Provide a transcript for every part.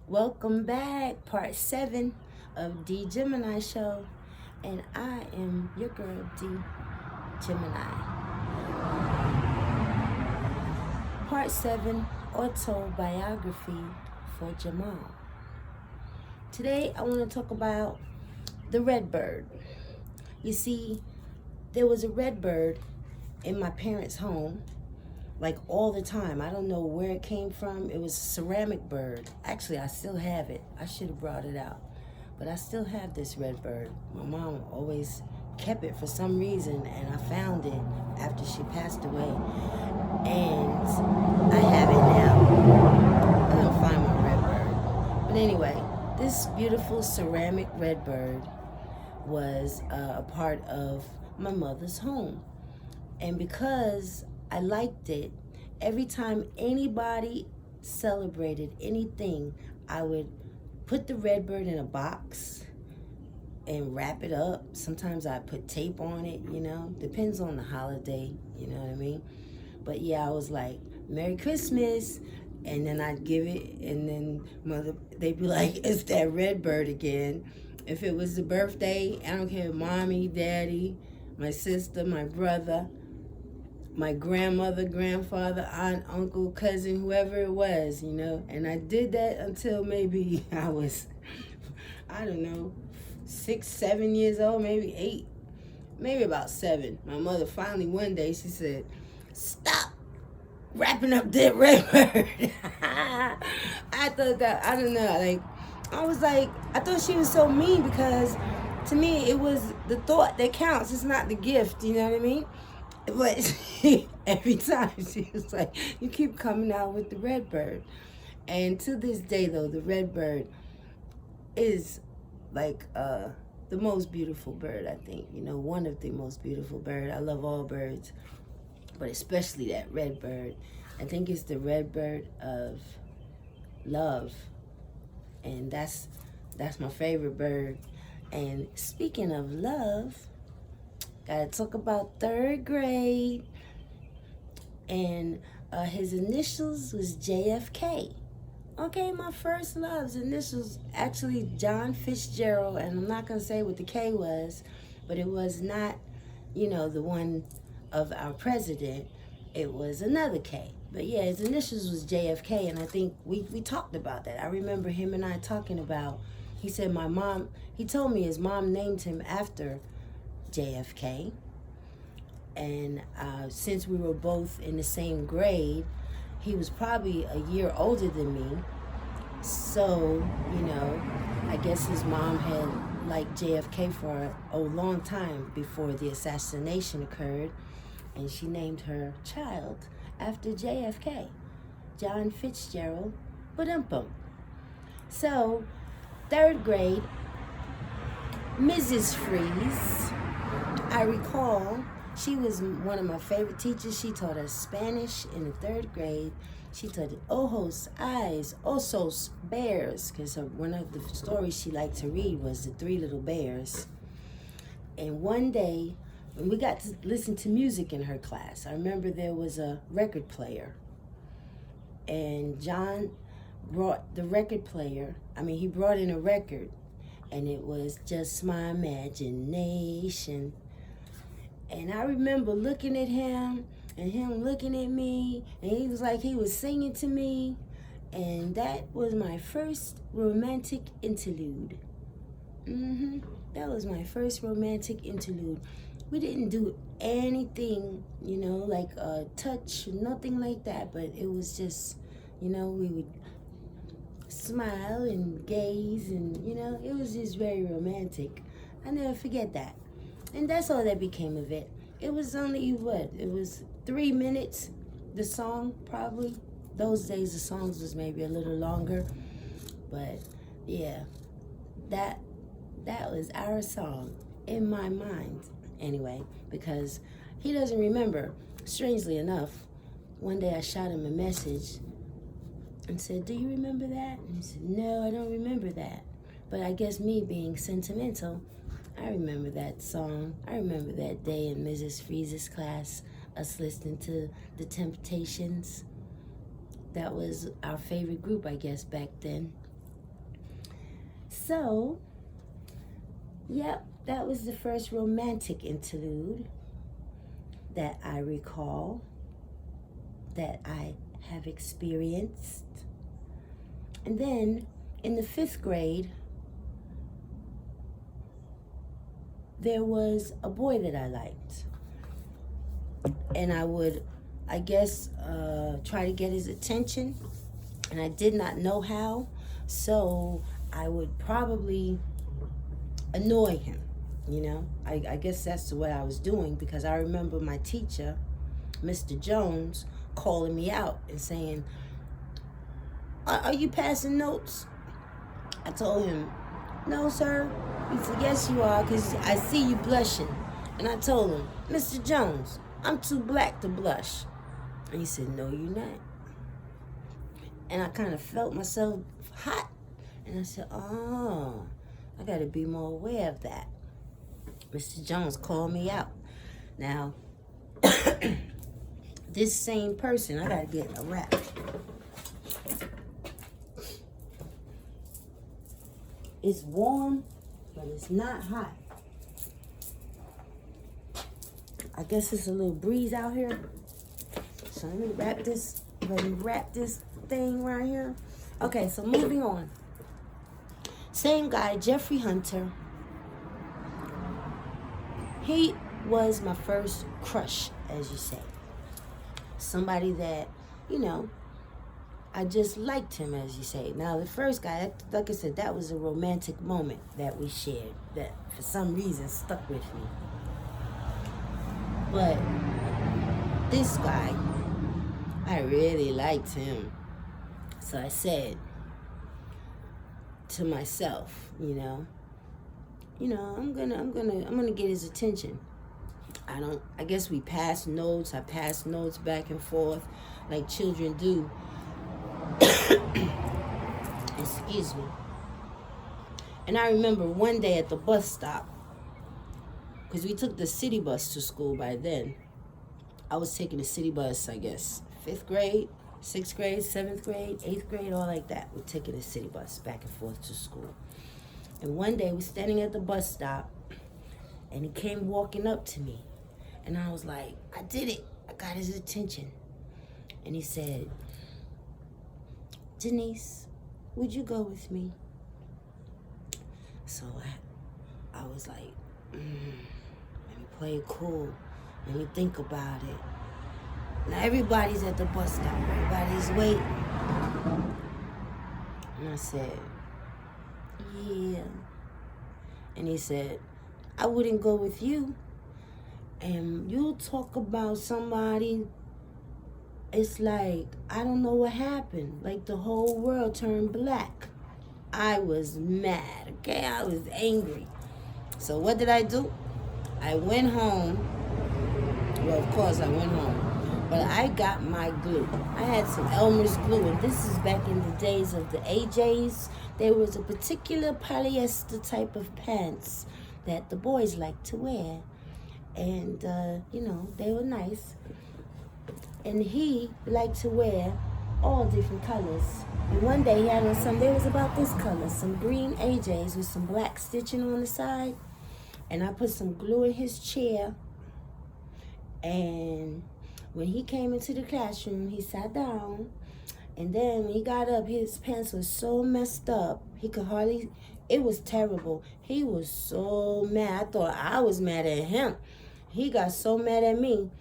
Welcome back, part 7 of D Gemini Show. And I am your girl, D Gemini. Part 7 Autobiography for Jamal. Today, I want to talk about the red bird. You see, there was a red bird in my parents' home, like all the time. I don't know where it came from. It was a ceramic bird. Actually, I still have it. I should have brought it out. But I still have this red bird. My mom always kept it for some reason, and I found it after she passed away. And I have it now. I don't find my red bird. But anyway, this beautiful ceramic red bird was a part of my mother's home. And because I liked it, every time anybody celebrated anything, I would put the red bird in a box and wrap it up. Sometimes I put tape on it, depends on the holiday, you know what I mean? But yeah, I was like, Merry Christmas. And then I'd give it, and then they'd be like, it's that red bird again. If it was the birthday, I don't care, mommy, daddy, my sister, my brother, my grandmother, grandfather, aunt, uncle, cousin, whoever it was, And I did that until maybe I was, I don't know, 6, 7 years old, maybe 8, maybe about 7. My mother finally one day, she said, stop wrapping up that red bird. I thought that, I don't know, I thought she was so mean because to me, it was the thought that counts. It's not the gift, you know what I mean? But every time she was like, you keep coming out with the red bird. And to this day, though, the red bird is like the most beautiful bird, I think. One of the most beautiful birds. I love all birds, but especially that red bird. I think it's the red bird of love. And that's my favorite bird. And speaking of love, gotta talk about 3rd grade. And his initials was JFK. Okay, my first love's initials actually John Fitzgerald, and I'm not gonna say what the K was, but it was not, the one of our president. It was another K. But yeah, his initials was JFK, and I think we talked about that. I remember him and I talking about, he said he told me his mom named him after JFK. And since we were both in the same grade, he was probably a year older than me. So, I guess his mom had liked JFK for a long time before the assassination occurred. And she named her child after JFK, John Fitzgerald, Ba-dum-bum. So, 3rd grade, Mrs. Freeze, I recall, she was one of my favorite teachers. She taught us Spanish in the 3rd grade. She taught ojos, eyes, osos, bears, because one of the stories she liked to read was the 3 little bears. And one day, when we got to listen to music in her class, I remember there was a record player. And John brought the record player. He brought in a record, and it was Just My Imagination. And I remember looking at him and him looking at me, and he was like he was singing to me. And that was my first romantic interlude. That was my first romantic interlude. We didn't do anything, like touch, nothing like that, but it was just, we would smile and gaze, and, it was just very romantic. I never forget that. And that's all that became of it. It was only, it was 3 minutes, the song, probably. Those days, the songs was maybe a little longer. But, yeah, that was our song in my mind. Anyway, because he doesn't remember. Strangely enough, one day I shot him a message and said, do you remember that? And he said, no, I don't remember that. But I guess me being sentimental, I remember that song. I remember that day in Mrs. Frieza's class, us listening to The Temptations. That was our favorite group, I guess, back then. So, yep, that was the first romantic interlude that I recall, that I have experienced. And then in the 5th grade, there was a boy that I liked. And I would, I guess, try to get his attention. And I did not know how. So I would probably annoy him, you know. I guess that's what I was doing, because I remember my teacher, Mr. Jones, calling me out and saying, are you passing notes? I told him, no, sir. He said, yes, you are, because I see you blushing. And I told him, Mr. Jones, I'm too black to blush. And he said, no, you're not. And I kind of felt myself hot. And I said, oh, I got to be more aware of that. Mr. Jones called me out. Now, this same person, I got to get a wrap. It's warm, but it's not hot. I guess it's a little breeze out here. So let me wrap this thing right here. Okay, so moving on. Same guy, Jeffrey Hunter. He was my first crush, as you say. Somebody that, you know, I just liked him, as you say. Now, the first guy, like I said, that was a romantic moment that we shared that for some reason stuck with me. But this guy, I really liked him. So I said to myself, you know, I'm gonna get his attention. I guess we passed notes. I passed notes back and forth like children do. Excuse me. And I remember one day at the bus stop, because we took the city bus to school by then. I was taking the city bus, I guess, 5th grade, 6th grade, 7th grade, 8th grade, all like that. We're taking the city bus back and forth to school. And one day we're standing at the bus stop, and he came walking up to me. And I was like, I did it. I got his attention. And he said, Denise, would you go with me? So I was like, let me play it cool. Let me think about it. Now everybody's at the bus stop. Everybody's waiting. And I said, yeah. And he said, I wouldn't go with you. And you'll talk about somebody, it's like, I don't know what happened. Like the whole world turned black. I was mad, okay? I was angry. So what did I do? I went home. Well, of course I went home. But I got my glue. I had some Elmer's glue, and this is back in the days of the AJs. There was a particular polyester type of pants that the boys liked to wear. And, they were nice. And he liked to wear all different colors. And one day he had on some, they was about this color, some green AJs with some black stitching on the side. And I put some glue in his chair. And when he came into the classroom, he sat down. And then when he got up, his pants was so messed up, he could hardly, it was terrible. He was so mad. I thought I was mad at him. He got so mad at me.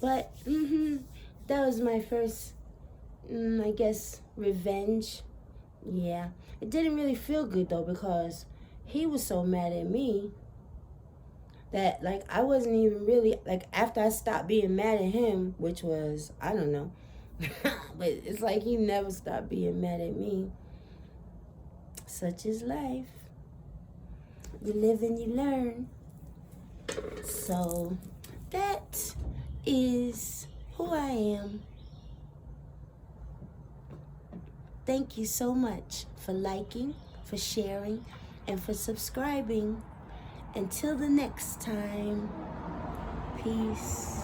But, that was my first, I guess, revenge. Yeah. It didn't really feel good, though, because he was so mad at me that, like, I wasn't even really, like, after I stopped being mad at him, which was, I don't know, but it's like he never stopped being mad at me. Such is life. You live and you learn. So, that is who I am. Thank you so much for liking, for sharing, and for subscribing. Until the next time, peace.